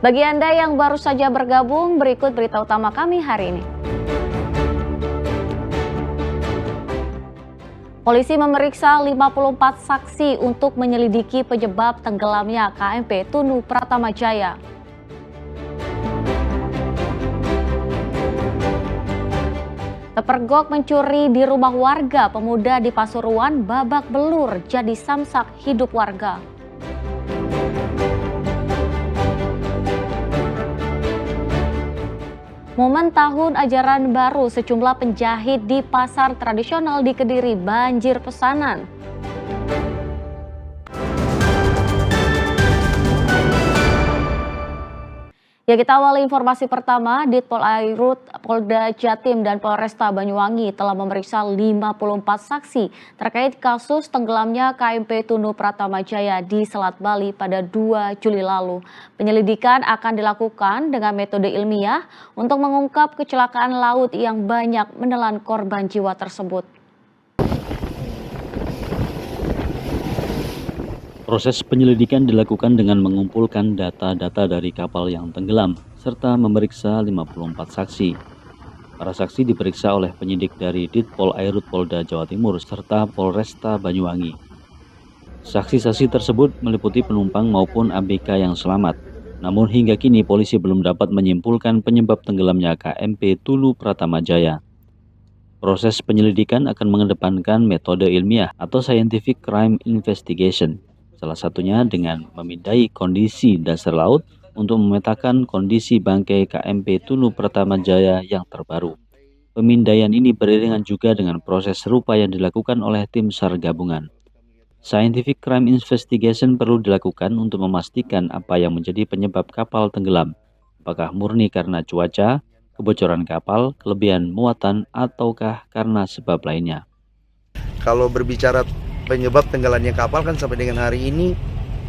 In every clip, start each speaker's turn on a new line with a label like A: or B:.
A: Bagi Anda yang baru saja bergabung, berikut berita utama kami hari ini. Polisi memeriksa 54 saksi untuk menyelidiki penyebab tenggelamnya KMP Tunu Pratama Jaya. Terpergok mencuri di rumah warga, pemuda di Pasuruan babak belur jadi samsak hidup warga. Momen tahun ajaran baru, sejumlah penjahit di pasar tradisional di Kediri banjir pesanan. Ya, kita awali informasi pertama. Ditpol Airut, Polda Jatim dan Polresta Banyuwangi telah memeriksa 54 saksi terkait kasus tenggelamnya KMP Tunu Pratama Jaya di Selat Bali pada 2 Juli lalu. Penyelidikan akan dilakukan dengan metode ilmiah untuk mengungkap kecelakaan laut yang banyak menelan korban jiwa tersebut.
B: Proses penyelidikan dilakukan dengan mengumpulkan data-data dari kapal yang tenggelam, serta memeriksa 54 saksi. Para saksi diperiksa oleh penyidik dari Ditpol Airut Polda Jawa Timur, serta Polresta Banyuwangi. Saksi-saksi tersebut meliputi penumpang maupun ABK yang selamat. Namun hingga kini polisi belum dapat menyimpulkan penyebab tenggelamnya KMP Tunu Pratama Jaya. Proses penyelidikan akan mengedepankan metode ilmiah atau scientific crime investigation. Salah satunya dengan memindai kondisi dasar laut untuk memetakan kondisi bangkai KMP Tunu Pratama Jaya yang terbaru. Pemindaian ini beriringan juga dengan proses serupa yang dilakukan oleh tim SAR gabungan. Scientific crime investigation perlu dilakukan untuk memastikan apa yang menjadi penyebab kapal tenggelam. Apakah murni karena cuaca, kebocoran kapal, kelebihan muatan, ataukah karena sebab lainnya.
C: Kalau berbicara penyebab tenggelamnya kapal kan sampai dengan hari ini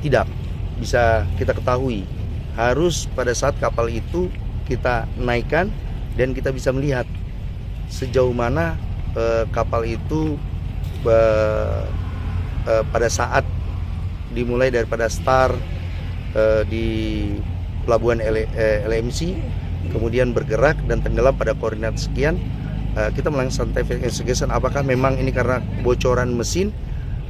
C: tidak bisa kita ketahui. Harus pada saat kapal itu kita naikkan dan kita bisa melihat sejauh mana kapal itu pada saat dimulai daripada start di pelabuhan LMC, kemudian bergerak dan tenggelam pada koordinat sekian. Kita melakukan scientific investigation apakah memang ini karena bocoran mesin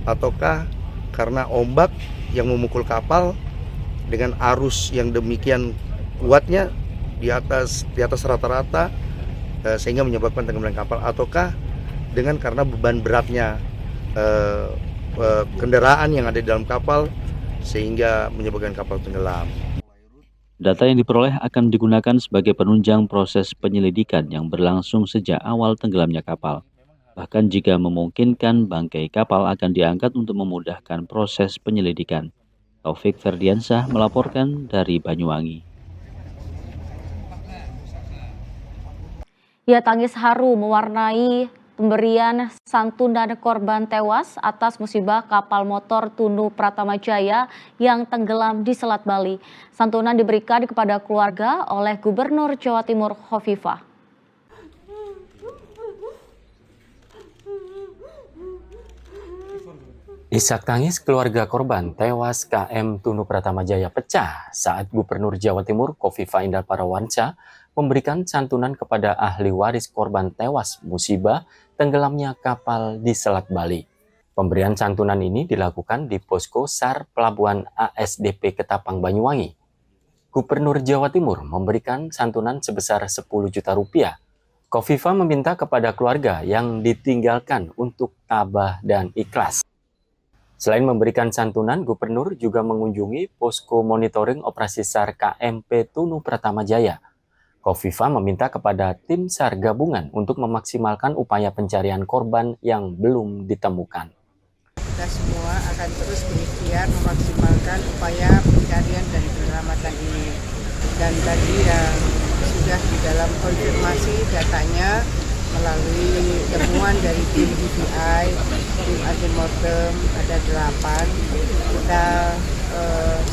C: ataukah karena ombak yang memukul kapal dengan arus yang demikian kuatnya di atas rata-rata sehingga menyebabkan tenggelamnya kapal, ataukah dengan karena beban beratnya kendaraan yang ada di dalam kapal sehingga menyebabkan kapal tenggelam.
B: Data yang diperoleh akan digunakan sebagai penunjang proses penyelidikan yang berlangsung sejak awal tenggelamnya kapal. Bahkan jika memungkinkan, bangkai kapal akan diangkat untuk memudahkan proses penyelidikan. Taufik Ferdiansyah melaporkan dari Banyuwangi.
A: Ya, tangis haru mewarnai pemberian santunan korban tewas atas musibah kapal motor Tunu Pratama Jaya yang tenggelam di Selat Bali. Santunan diberikan kepada keluarga oleh Gubernur Jawa Timur Khofifah.
D: Isak tangis keluarga korban tewas KM Tunu Pratama Jaya pecah saat Gubernur Jawa Timur Khofifah Indar Parawansa memberikan santunan kepada ahli waris korban tewas musibah tenggelamnya kapal di Selat Bali. Pemberian santunan ini dilakukan di posko SAR Pelabuhan ASDP Ketapang Banyuwangi. Gubernur Jawa Timur memberikan santunan sebesar 10 juta rupiah. Khofifah meminta kepada keluarga yang ditinggalkan untuk tabah dan ikhlas. Selain memberikan santunan, Gubernur juga mengunjungi posko monitoring operasi SAR KMP Tunu Pratama Jaya. Khofifah meminta kepada tim SAR gabungan untuk memaksimalkan upaya pencarian korban yang belum ditemukan.
E: Kita semua akan terus berikhtiar memaksimalkan upaya pencarian dan penyelamatan ini. Dan tadi yang sudah di dalam konfirmasi datanya melalui temuan dari tim DVI, tim antemortem ada 8. Kita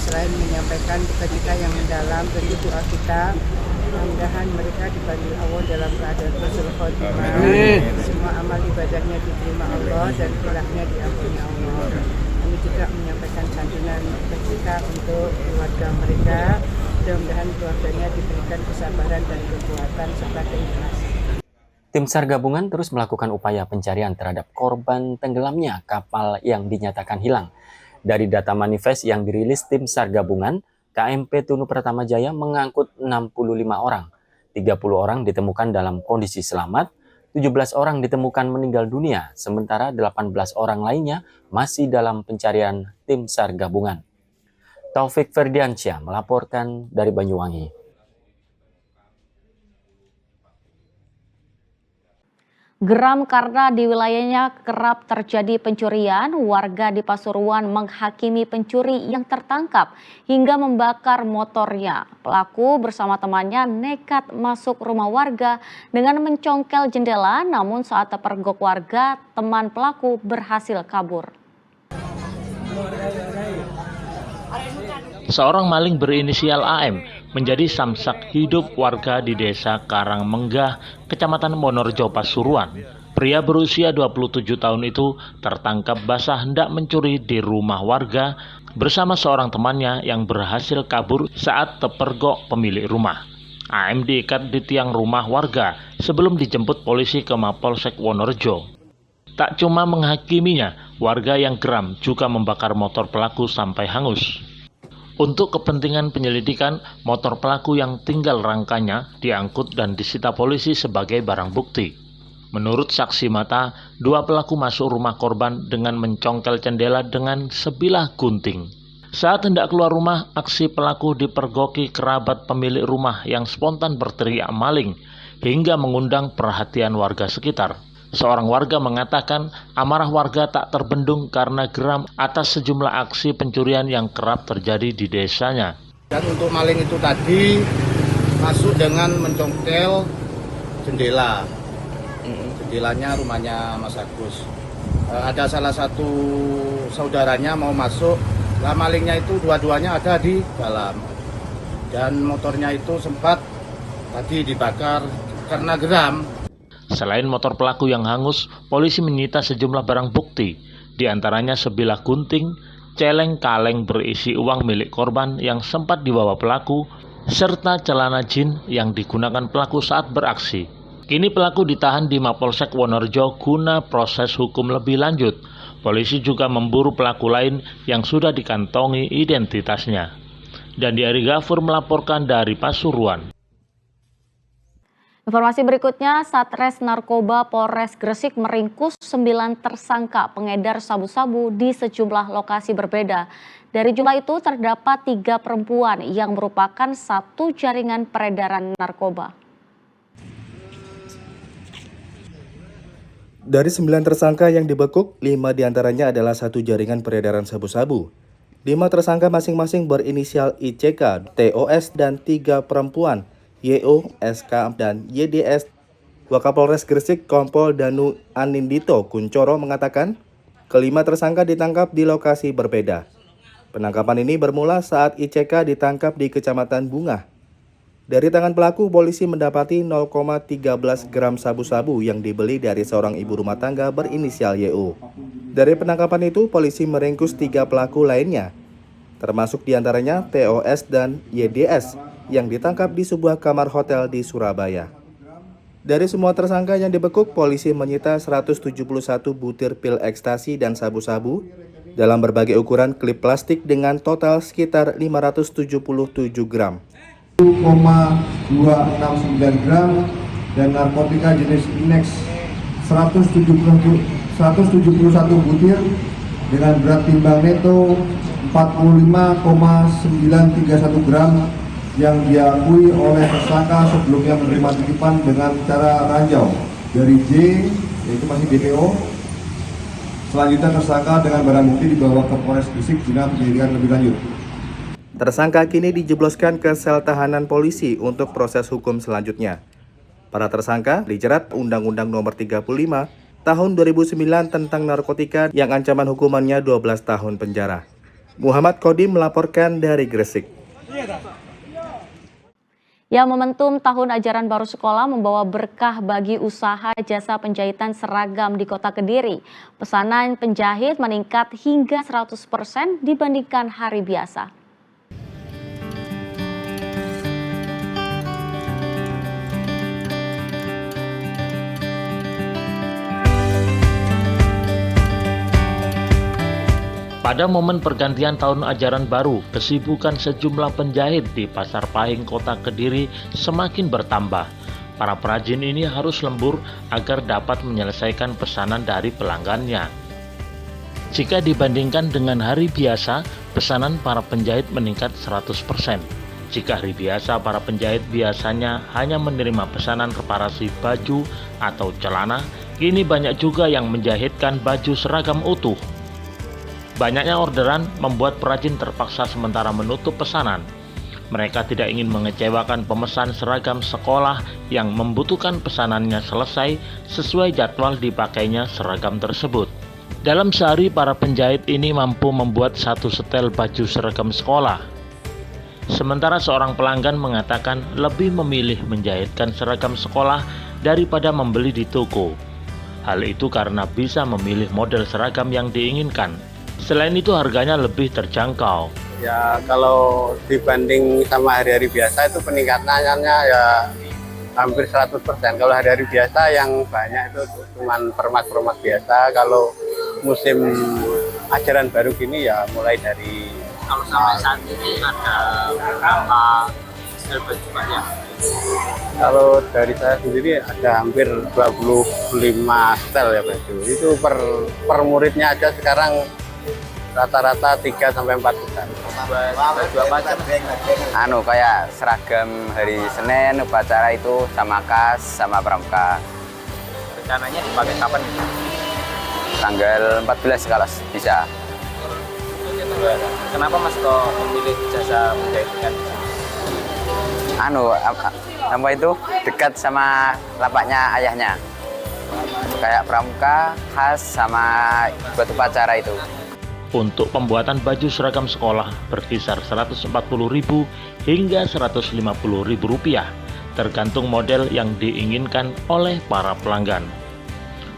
E: selain menyampaikan duka cita yang mendalam, tentu doa kita mudah-mudahan mereka dipanggil Allah dalam keadaan husnul khotimah. Semua amal ibadahnya diterima Allah dan khilafnya diampuni Allah. Kami juga menyampaikan santunan duka cita untuk keluarga mereka. Mudah-mudahan mudah-mudahan keluarganya diberikan kesabaran dan kekuatan serta keikhlasan.
D: Tim SAR gabungan terus melakukan upaya pencarian terhadap korban tenggelamnya kapal yang dinyatakan hilang. Dari data manifest yang dirilis tim SAR gabungan, KMP Tunu Pratama Jaya mengangkut 65 orang. 30 orang ditemukan dalam kondisi selamat, 17 orang ditemukan meninggal dunia, sementara 18 orang lainnya masih dalam pencarian tim SAR gabungan. Taufik Ferdiansyah melaporkan dari Banyuwangi.
A: Geram karena di wilayahnya kerap terjadi pencurian, warga di Pasuruan menghakimi pencuri yang tertangkap hingga membakar motornya. Pelaku bersama temannya nekat masuk rumah warga dengan mencongkel jendela, namun saat terpergok warga, teman pelaku berhasil kabur.
F: Seorang maling berinisial AM menjadi samsak hidup warga di desa Karangmenggah, Kecamatan Monorjo, Pasuruan. Pria berusia 27 tahun itu tertangkap basah hendak mencuri di rumah warga bersama seorang temannya yang berhasil kabur saat terpergok pemilik rumah. AM diikat di tiang rumah warga sebelum dijemput polisi ke Mapolsek Wonorejo. Tak cuma menghakiminya, warga yang geram juga membakar motor pelaku sampai hangus. Untuk kepentingan penyelidikan, motor pelaku yang tinggal rangkanya diangkut dan disita polisi sebagai barang bukti. Menurut saksi mata, dua pelaku masuk rumah korban dengan mencongkel jendela dengan sebilah gunting. Saat hendak keluar rumah, aksi pelaku dipergoki kerabat pemilik rumah yang spontan berteriak maling hingga mengundang perhatian warga sekitar. Seorang warga mengatakan amarah warga tak terbendung karena geram atas sejumlah aksi pencurian yang kerap terjadi di desanya.
C: Dan untuk maling itu tadi masuk dengan mencongkel jendela. Jendelanya rumahnya Mas Agus. Ada salah satu saudaranya mau masuk, lah malingnya itu dua-duanya ada di dalam. Dan motornya itu sempat tadi dibakar karena geram.
F: Selain motor pelaku yang hangus, polisi menyita sejumlah barang bukti, di antaranya sebilah gunting, celeng kaleng berisi uang milik korban yang sempat dibawa pelaku, serta celana jin yang digunakan pelaku saat beraksi. Kini pelaku ditahan di Mapolsek Wonorejo guna proses hukum lebih lanjut. Polisi juga memburu pelaku lain yang sudah dikantongi identitasnya. Dan Ari Gafur melaporkan dari Pasuruan.
A: Informasi berikutnya, Satres Narkoba Polres Gresik meringkus 9 tersangka pengedar sabu-sabu di sejumlah lokasi berbeda. Dari jumlah itu terdapat 3 perempuan yang merupakan satu jaringan peredaran narkoba.
C: Dari 9 tersangka yang dibekuk, 5 diantaranya adalah satu jaringan peredaran sabu-sabu. 5 tersangka masing-masing berinisial ICK, TOS, dan 3 perempuan, YO, SK, dan YDS. Wakapolres Gresik Kompol Danu Anindito Kuncoro mengatakan, kelima tersangka ditangkap di lokasi berbeda. Penangkapan ini bermula saat ICK ditangkap di Kecamatan Bunga. Dari tangan pelaku, polisi mendapati 0,13 gram sabu-sabu yang dibeli dari seorang ibu rumah tangga berinisial YO. Dari penangkapan itu, polisi meringkus 3 pelaku lainnya, termasuk diantaranya TOS dan YDS yang ditangkap di sebuah kamar hotel di Surabaya. Dari semua tersangka yang dibekuk, polisi menyita 171 butir pil ekstasi dan sabu-sabu dalam berbagai ukuran klip plastik dengan total sekitar 577 gram.
G: 1,269 gram dan narkotika jenis Inex 171 butir dengan berat timbang neto 45,931 gram yang diakui oleh tersangka sebelumnya menerima titipan dengan cara ranjau dari J, yaitu masih DPO. Selanjutnya tersangka dengan barang bukti dibawa ke Polres Gresik guna penyelidikan lebih lanjut.
C: Tersangka kini dijebloskan ke sel tahanan polisi untuk proses hukum selanjutnya. Para tersangka dijerat Undang-Undang Nomor 35 Tahun 2009 tentang narkotika yang ancaman hukumannya 12 tahun penjara. Muhammad Kodim melaporkan dari Gresik.
A: Ya, momentum tahun ajaran baru sekolah membawa berkah bagi usaha jasa penjahitan seragam di Kota Kediri. Pesanan penjahit meningkat hingga 100% dibandingkan hari biasa.
F: Pada momen pergantian tahun ajaran baru, kesibukan sejumlah penjahit di Pasar Pahing, Kota Kediri semakin bertambah. Para perajin ini harus lembur agar dapat menyelesaikan pesanan dari pelanggannya. Jika dibandingkan dengan hari biasa, pesanan para penjahit meningkat 100%. Jika hari biasa, para penjahit biasanya hanya menerima pesanan reparasi baju atau celana, kini banyak juga yang menjahitkan baju seragam utuh. Banyaknya orderan membuat perajin terpaksa sementara menutup pesanan. Mereka tidak ingin mengecewakan pemesan seragam sekolah yang membutuhkan pesanannya selesai sesuai jadwal dipakainya seragam tersebut. Dalam sehari, para penjahit ini mampu membuat 1 setel baju seragam sekolah. Sementara seorang pelanggan mengatakan lebih memilih menjahitkan seragam sekolah daripada membeli di toko. Hal itu karena bisa memilih model seragam yang diinginkan. Selain itu harganya lebih terjangkau.
H: Ya kalau dibanding sama hari-hari biasa itu peningkatannya ya hampir 100%. Kalau hari-hari biasa yang banyak itu cuma permak-permak biasa. Kalau musim ajaran baru gini ya mulai dari...
I: Kalau sampai saat ini ada berapa sel baju banyak?
H: Kalau dari saya sendiri ada hampir 25 setel ya baju. Itu per muridnya aja sekarang rata-rata 3-4 juta.
I: Baju apa aja?
J: Kayak seragam hari Senin, upacara itu sama kas, sama pramuka.
I: Rencananya dipakai kapan?
J: Tanggal 14 kalau bisa.
I: Kenapa Mas kok memilih jasa menjahitkan?
J: Apa itu dekat sama lapaknya ayahnya. Kayak pramuka, khas sama buat upacara itu.
F: Untuk pembuatan baju seragam sekolah berkisar Rp140.000 hingga Rp150.000, tergantung model yang diinginkan oleh para pelanggan.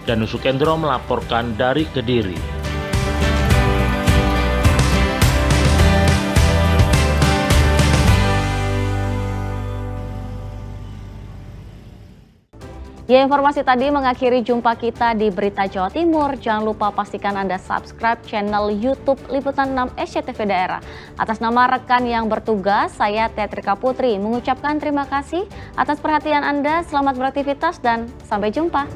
F: Danu Sukendro melaporkan dari Kediri.
A: Ya, informasi tadi mengakhiri jumpa kita di Berita Jawa Timur. Jangan lupa pastikan Anda subscribe channel YouTube Liputan 6 SCTV Daerah. Atas nama rekan yang bertugas, saya Teatrika Putri mengucapkan terima kasih atas perhatian Anda. Selamat beraktivitas dan sampai jumpa.